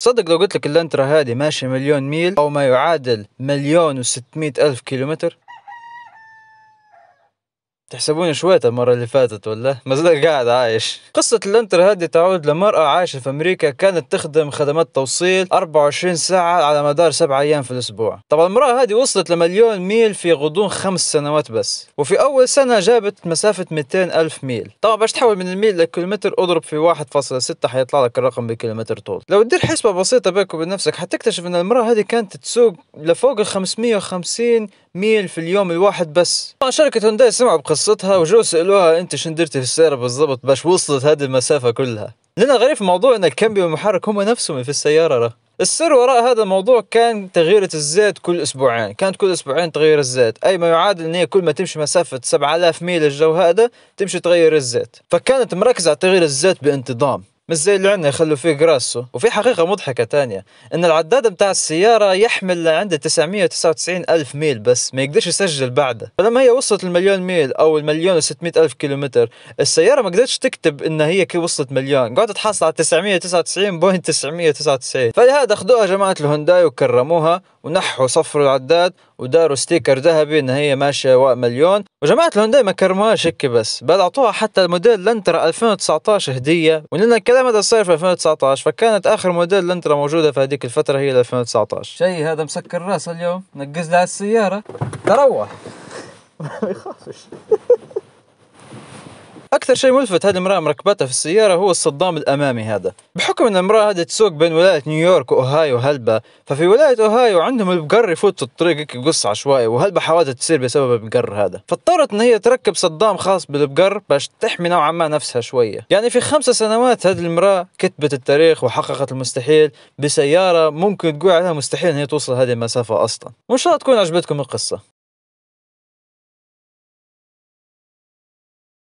صدق لو قلت لك اللانترا هذه ماشية 1,000,000 ميل أو ما يعادل 1,600,000 كيلومتر. تحسبوني شوية المرة اللي فاتت ولا مازال قاعد عايش. قصة اللانترا هذه تعود لمرأة عايشة في أمريكا، كانت تخدم خدمات توصيل 24 ساعة على مدار 7 أيام في الأسبوع. طبعا المرأة هذه وصلت ل1,000,000 ميل في غضون 5 سنوات بس، وفي أول سنة جابت مسافة 200,000 ميل. طبعا باش تحول من الميل للكيلومتر اضرب في 1.6 حيطلع لك الرقم بالكيلومتر طول. لو تدير حسبة بسيطة بينك وبين نفسك حتكتشف أن المرأة هذه كانت تسوق لفوق 550 ميل في اليوم الواحد بس. طبعا شركة هونداي سمعوا بقصتها وجو سألوها انت شن درتي في السيارة بالضبط باش وصلت هذه المسافة كلها. لنا غريب في الموضوع ان الكمبيو والمحرك هم نفسهم في السيارة. السر وراء هذا الموضوع كان تغيير الزيت كل اسبوعين، كانت كل اسبوعين تغير الزيت، اي ما يعادل ان هي كل ما تمشي مسافة 7,000 ميل الجو هذا تمشي تغير الزيت، فكانت مركزة على تغيير الزيت بانتظام، مش زي اللي عندنا يخلوا فيه جراسو. وفي حقيقة مضحكة تانية، ان العداد متاع السيارة يحمل عنده 999 ألف ميل بس، ما يقدرش يسجل بعده. فلما هي وصلت ال1,000,000 ميل او 1,600,000 كيلومتر، السيارة ما قدرتش تكتب ان هي كي وصلت مليون، قاعدة تحصل على 999.999. فلهذا اخذوها جماعة الهونداي وكرموها ونحوا صفروا العداد وداروا ستيكر ذهبي ان هي ماشية مليون. وجماعة الهونداي ما كرموهاش هيك بس، بل اعطوها حتى الموديل لانترا 2019 هدية، ولان الكلام هذا صار في 2019 فكانت اخر موديل لانترا موجودة في هذيك الفترة هي 2019. شيء هذا مسكر راس اليوم، نقز لي على السيارة تروح. ما يخافش. أكثر شيء ملفت هذه المرأة مركبتها في السيارة هو الصدام الأمامي هذا. بحكم أن المرأة هذه تسوق بين ولاية نيويورك وأوهايو هلبة، ففي ولاية أوهايو عندهم البقر يفوت الطريق يقص عشوائي، وهلبة حوادث تصير بسبب البقر هذا، فاضطرت أن هي تركب صدام خاص بالبقر باش تحمي نوعا ما نفسها شوية. يعني في 5 سنوات هذه المرأة كتبت التاريخ وحققت المستحيل بسيارة ممكن تقول عليها مستحيل أن هي توصل هذه المسافة أصلا. وإن شاء الله تكون عجبتكم القصة.